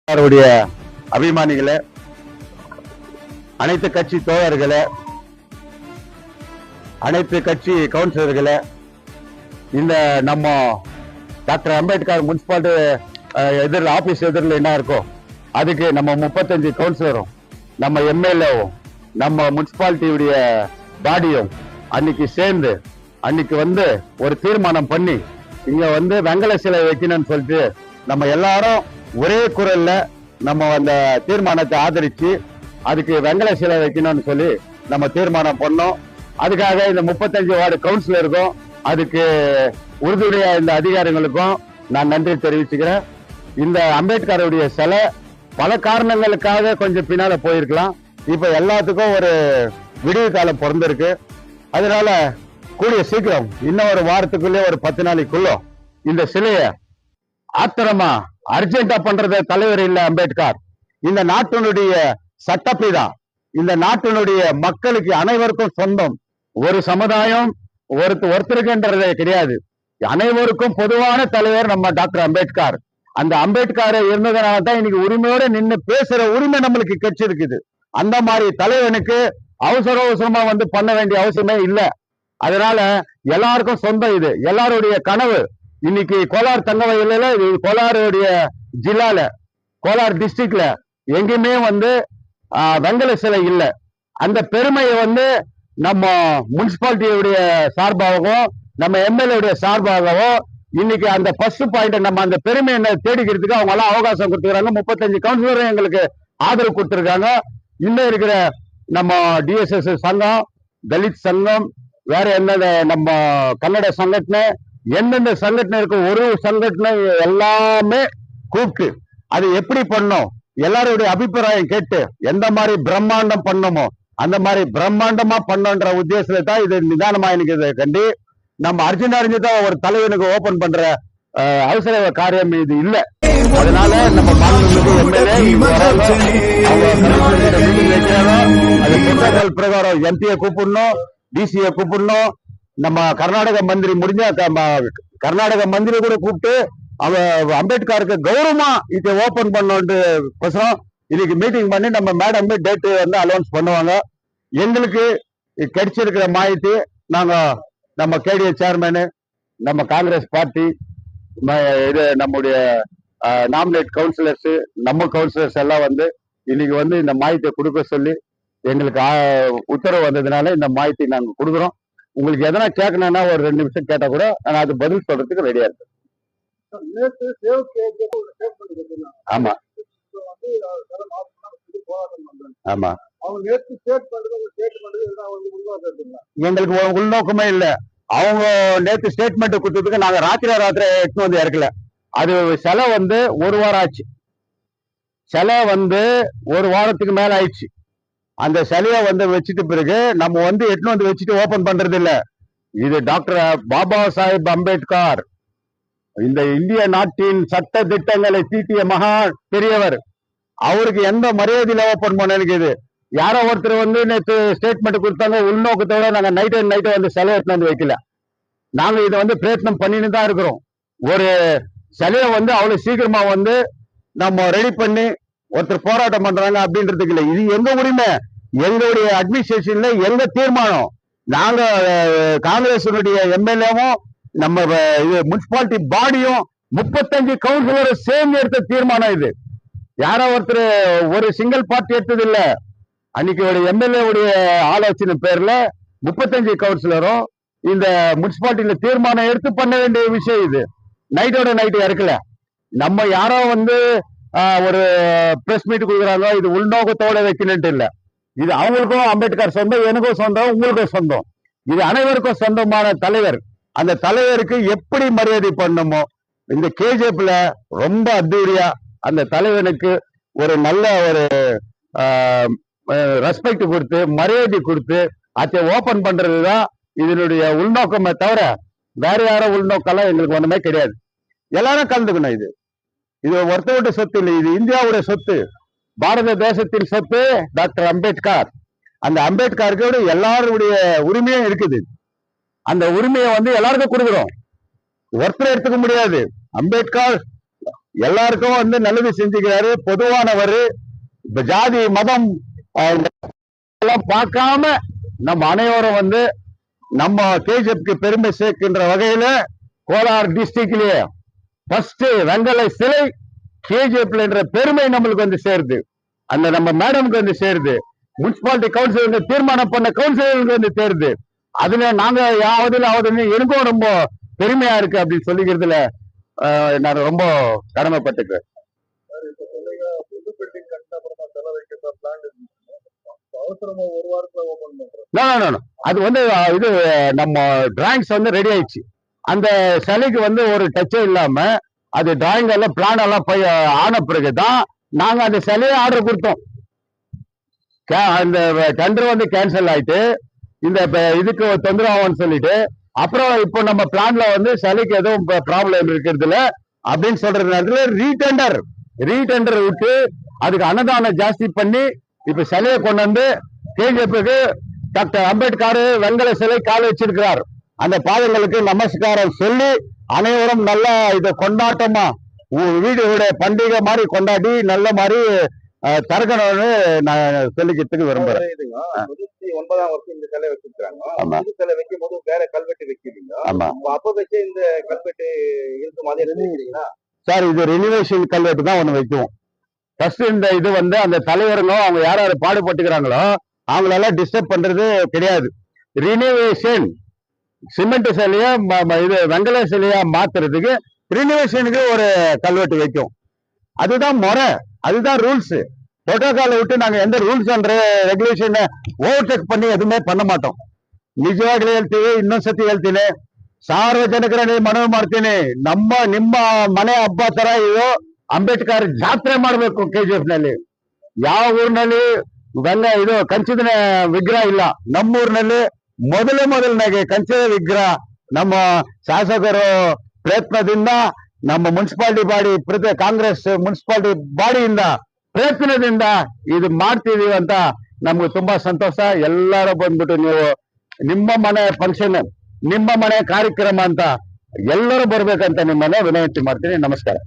அவருடைய அபிமானிகளே, அனைத்து கட்சி தோழர்களே, அனைத்து கட்சி கவுன்சிலர்களே, இந்த நம்ம டாக்டர் அம்பேத்கர் முனிசிபாலிட்டி எதிரில் ஆபீஸ் எதிரில் என்ன இருக்கோ அதுக்கு நம்ம 35 கவுன்சிலரும், நம்ம எம்எல்ஏவும், நம்ம முனிசிபாலிட்டியுடைய பாடியும் அன்னைக்கு சேர்ந்து அன்னைக்கு ஒரு தீர்மானம் பண்ணி இங்க வெங்கல சிலை வைக்கணும்னு சொல்லிட்டு நம்ம எல்லாரும் ஒரே குரல்ல நம்ம அந்த தீர்மானத்தை ஆதரிச்சு அதுக்கு வெங்கல சிலை வைக்கணும்னு சொல்லி நம்ம தீர்மானம் பண்ணோம். அதுக்காக இந்த 35 வார்டு கவுன்சிலருக்கும் அதுக்கு உறுதுணையா இந்த அதிகாரிகளுக்கும் நான் நன்றி தெரிவிச்சுக்கிறேன். இந்த அம்பேத்கருடைய சிலை பல காரணங்களுக்காக கொஞ்சம் பின்னால போயிருக்கலாம். இப்ப எல்லாத்துக்கும் ஒரு விடிவு காலம் பிறந்திருக்கு. அதனால கூடிய சீக்கிரம் இன்னும் ஒரு வாரத்துக்குள்ளே ஒரு 10 நாளைக்குள்ள இந்த சிலைய ஆத்திரமா அர்ஜென்டா பண்றத தலைவர் இல்ல அம்பேத்கர். இந்த நாட்டினுடைய சட்டப்பிதா, இந்த நாட்டினுடைய மக்களுக்கு அனைவருக்கும் சொந்தம். ஒரு சமுதாயம் ஒருத்தருக்குன்றதே கிடையாது. அனைவருக்கும் பொதுவான தலைவர் நம்ம டாக்டர் அம்பேத்கர். அந்த அம்பேத்கர் இருந்ததுனால தான் இன்னைக்கு உரிமையோட நின்று பேசுற உரிமை நம்மளுக்கு கிடைச்சிருக்குது. அந்த மாதிரி தலைவனுக்கு அவசரமா பண்ண வேண்டிய அவசியமே இல்லை. அதனால எல்லாருக்கும் சொந்தம் இது, எல்லாருடைய கனவு. இன்னைக்கு கோலார் தங்க வயலில, கோலாருடைய ஜில்லால, கோலார் டிஸ்ட்ரிக்ட்ல எங்கேயுமே வெங்கல சிலை இல்லை. அந்த பெருமையை நம்ம முனிசிபாலிட்டியுடைய சார்பாகவும் நம்ம எம்எல்ஏ சார்பாகவும் இன்னைக்கு அந்த ஃபர்ஸ்ட் பாயிண்ட் நம்ம அந்த பெருமையை தேடிக்கிறதுக்கு அவங்க எல்லாம் அவகாசம் கொடுத்துருக்காங்க. 35 கவுன்சிலரும் எங்களுக்கு ஆதரவு கொடுத்துருக்காங்க. இன்னும் இருக்கிற நம்ம டிஎஸ்எஸ் சங்கம், தலித் சங்கம், வேற என்னென்ன நம்ம கன்னட சங்கட்டனை, எந்தெந்த சங்கட்டனை இருக்கு ஒரு சங்கட்டனை எல்லாமே கூப்பிட்டு அது எப்படி பண்ணோம், எல்லாருடைய அபிப்பிராயம் கேட்டு எந்த மாதிரி பிரம்மாண்டம் பண்ணணுமோ அந்த மாதிரி பிரம்மாண்டமா பண்ணன்ற உத்தேசத்துல தான் இது நிதானமா எனக்கு இதை கண்டி நம்ம அர்ஜென்ட் ஒரு தலைவனுக்கு ஓபன் பண்ற அவசர காரியம் இது இல்ல. அதனால நம்ம அது பிரகாரம் எம்பியை கூப்பிடணும், டிசியை கூப்பிடணும். நம்ம கர்நாடக மந்திரி முடிஞ்ச கர்நாடக மந்திரி கூட கூப்பிட்டு அம்பேத்கருக்கு கௌரவமா இதை ஓபன் பண்ணோம். இன்னைக்கு மீட்டிங் பண்ணி நம்ம மேடம் டேட்டு அலௌன்ஸ் பண்ணுவாங்க. எங்களுக்கு கிடைச்சிருக்கிற மாಹಿತಿ நாங்க நம்ம கேடிஏ சேர்மேனு, நம்ம காங்கிரஸ் பார்ட்டி, இது நம்முடைய நாமினேட் கவுன்சிலர்ஸ், நம்ம கவுன்சிலர்ஸ் எல்லாம் இன்னைக்கு இந்த மாಹಿತಿ கொடுக்க சொல்லி எங்களுக்கு உத்தரவு வந்ததுனால இந்த மாಹಿತಿ நாங்க கொடுக்குறோம். உங்களுக்கு எதனா கேட்கணும்னா ஒரு 2 நிமிஷம் கேட்டா கூட நான் அது பதில் சொல்றதுக்கு ரெடியா இருக்கேன். ஆமா ஆமா, எங்களுக்கு உள்நோக்கமே இல்ல. அவங்க நேற்று ஸ்டேட்மெண்ட் கொடுத்ததுக்கு நாங்க ராத்திரி எடுத்து இறக்கல. அது சிலை ஒரு வாரம் ஆச்சு. சிலை 1 வாரத்துக்கு மேல ஆயிடுச்சு. அந்த சிலைய வச்சுட்டு பிறகு நம்ம எடுத்து வச்சுட்டு ஓபன் பண்றது இல்ல. இது டாக்டர் பாபா சாஹிப் அம்பேத்கர், இந்த இந்திய நாட்டின் சட்ட திட்டங்களை தீட்டிய மகா பெரியவர். அவருக்கு எந்த மரியாதையில ஓபன் பண்ண இருக்குது. யாரோ ஒருத்தர் நேற்று ஸ்டேட்மெண்ட் கொடுத்தாங்க, உள்நோக்கத்தோட நாங்க நைட்டு சிலை எடுத்து வைக்கல. நாங்க இதை பிரயத்னம் பண்ணிட்டு தான் இருக்கிறோம். ஒரு சிலைய அவ்வளவு சீக்கிரமா நம்ம ரெடி பண்ணி ஒருத்தர் போராட்டம் பண்றாங்க அப்படின்றதுக்கு இல்லை. இது எங்க உரிமை, எங்களுடைய அட்மினிஸ்ட்ரேஷன்ல எங்க தீர்மானம். நாங்க காங்கிரஸினுடைய எம்எல்ஏவும் நம்ம இது முனிசிபாலிட்டி பாடியும் 35 கவுன்சிலரும் சேர்ந்து எடுத்த தீர்மானம். இது யாரோ ஒருத்தர் ஒரு சிங்கிள் பார்ட்டி எடுத்தது இல்ல. அன்னைக்கு எம்எல்ஏ உடைய ஆலோசனை பேர்ல 35 கவுன்சிலரும் இந்த முனிசிபாலிட்டியில தீர்மானம் எடுத்து பண்ண வேண்டிய விஷயம். இது நைட்டோட நைட்டு இறக்கல. நம்ம யாரோ ஒரு பிரஸ் மீட் கொடுக்குறாங்க, இது உள்நோக்கத்தோட வைக்கணும்ட்டு இல்ல. இது அவங்களுக்கும் அம்பேத்கர் சொந்தம், எனக்கும் சொந்தம், உங்களுக்கும் சொந்தம். இது அனைவருக்கும் சொந்தமான தலைவர். அந்த தலைவருக்கு எப்படி மரியாதை பண்ணணுமோ இந்த கேஜிஎஃப்ல ரொம்ப அத்தூரியா அந்த தலைவனுக்கு ஒரு நல்ல ஒரு ரெஸ்பெக்ட் கொடுத்து மரியாதை கொடுத்து அதை ஓபன் பண்றதுதான் இதனுடைய உள்நோக்கமே தவிர வேற யாரும் உள்நோக்கம்லாம் எங்களுக்கு ஒண்ணுமே கிடையாது. எல்லாரும் கலந்துக்கணும். இது ஒருத்தருடைய சொத்து இல்லை, இது இந்தியாவுடைய சொத்து, பாரத தேசத்தின் சொத்து டாக்டர் அம்பேத்கர். அந்த அம்பேத்கருக்கு எல்லாருடைய உரிமையும் இருக்குது. அந்த உரிமையை எல்லாருக்கும் கொடுக்குறோம். ஒருத்தர் எடுத்துக்க முடியாது. அம்பேத்கர் எல்லாருக்கும் வந்து நல்லது செஞ்சுக்கிறாரு. பொதுவானவர். இப்ப ஜாதி மதம் எல்லாம் பார்க்காம நம்ம அனைவரும் வந்து நம்ம கேஜிஎஃப்க்கு பெருமை சேர்க்கின்ற வகையில கோலார் டிஸ்ட்ரிக்ட்லயே ஃபர்ஸ்ட் வெங்கல சிலை கேஜிஎஃப்ல என்ற பெருமை நம்மளுக்கு வந்து சேருது. அந்த நம்ம மேடமுக்கு வந்து சேருது. முனிசிபாலிட்டி கவுன்சிலர் தீர்மானம் பண்ண கவுன்சிலருக்கு வந்து சேருது. அதுல நாங்க யாவதுன்னு எனக்கும் ரொம்ப பெருமையா இருக்கு அப்படின்னு சொல்லிக்கிறதுல நான் ரொம்ப கடமைப்பட்டுக்கிறேன். அது வந்து இது நம்ம டிராயிங்ஸ் வந்து ரெடி ஆயிடுச்சு. அந்த சிலைக்கு வந்து ஒரு டச்சே இல்லாம அது டிராயிங் எல்லாம் பிளான் எல்லாம் போய் ஆன பிறகுதான் நாங்க அந்த சிலையை ஆர்டர் கொடுத்தோம். அந்த டெண்டர் வந்து கேன்சல் ஆயிட்டு இந்த இதுக்கு தொந்தரவாகும்னு சொல்லிட்டு அப்புறம் இப்போ நம்ம பிளான்ல வந்து சிலைக்கு எதுவும் ப்ராப்ளம் இருக்கிறது இல்ல அப்படின்னு சொல்றது நேரத்துல ரீடெண்டர் விட்டு அதுக்கு அன்னதானம் ஜாஸ்தி பண்ணி இப்ப சிலையை கொண்டு வந்து கேஜிஎஃப்க்கு டாக்டர் அம்பேத்கர் வெங்கல சிலை கால வச்சிருக்கிறார். அந்த பாதங்களுக்கு நமஸ்காரம் சொல்லி அனைவரும் நல்லா இதை கொண்டாட்டமா வீடு பண்டிகை மாதிரி கொண்டாடி நல்ல மாதிரி தரக்கணும்னு நான் சொல்லிக்கிறதுக்கு விரும்புறேன். 99ஆம் வருஷம் இந்த சிலை வச்சிருக்காங்க. இந்த சிலை வைக்கும் போது வேற கல்வெட்டு வைக்கிறீங்க. அப்ப வச்சு இந்த கல்வெட்டு இருக்கு மாதிரி நினைக்கிறீங்களா சார்? இது ரினிவேஷன் கல்வெட்டு தான் ஒண்ணு வைக்குவோம். ஃபர்ஸ்ட் இந்த இது வந்து அந்த தலைவருங்க அவங்க யார் யார் பாடுபட்டுக்கிறாங்களோ அவங்களெல்லாம் டிஸ்டர்ப் பண்றது கிடையாது. ரினிவேஷன் சிமெண்ட் சிலையா இது வெங்கல சிலையா மாத்துறதுக்கு ரினிவேஷனுக்கு ஒரு கல்வெட்டு வைக்கும். அதுதான் முறை, அதுதான் ரூல்ஸ். ಪ್ರೋಟೋಕಾಲ್ விட்டு நாங்க எந்த ರೂಲ್ಸ್ ಅಂಡ್ ರೆಗ್ಯುಲೇಷನ್ ಓವರ್ಟೇಕ್ பண்ணி எதுவுமே பண்ண மாட்டோம். ನಿಜವಾಗ್ಲೂ ಹೇಳ್ತೀವಿ, ಇನ್ನೊಂದ್ಸತಿ ಹೇಳ್ತೀನಿ, ಸಾರ್ವಜನಿಕರಲ್ಲಿ ಮನವಿ ಮಾಡ್ತೀನಿ, ನಿಮ್ಮ ಮನೆ ಹಬ್ಬ ತರ ಇದು ಅಂಬೇಡ್ಕರ್ ಜಾತ್ರೆ ಮಾಡ್ಬೇಕು. ಕೆಜಿಎಫ್ ನಲ್ಲಿ ಯಾವ ಊರಿನಲ್ಲಿ ಇದು ಕಂಚಿನ ವಿಗ್ರಹ ಇಲ್ಲ. ನಮ್ಮೂರಿನಲ್ಲಿ ಮೊದಲನಾಗೆ ಕಂಚಿನ ವಿಗ್ರಹ ನಮ್ಮ ಶಾಸಕರು ಪ್ರಯತ್ನದಿಂದ, ನಮ್ಮ ಮುನ್ಸಿಪಾಲಿಟಿ ಬಾಡಿ ಕಾಂಗ್ರೆಸ್ ಮುನ್ಸಿಪಾಲಿಟಿ ಬಾಡಿಯಿಂದ ಪ್ರಯತ್ನದಿಂದ ಇದು ಮಾಡ್ತಿದೀವಿ ಅಂತ ನಮ್ಗೆ ತುಂಬಾ ಸಂತೋಷ. ಎಲ್ಲರೂ ಬಂದ್ಬಿಟ್ಟು ನೀವು ನಿಮ್ಮ ಮನೆ ಫಂಕ್ಷನ್, ನಿಮ್ಮ ಮನೆ ಕಾರ್ಯಕ್ರಮ ಅಂತ ಎಲ್ಲರೂ ಬರ್ಬೇಕಂತ ನಿಮ್ಮನ್ನ ವಿನಂತಿ ಮಾಡ್ತೀನಿ. ನಮಸ್ಕಾರ.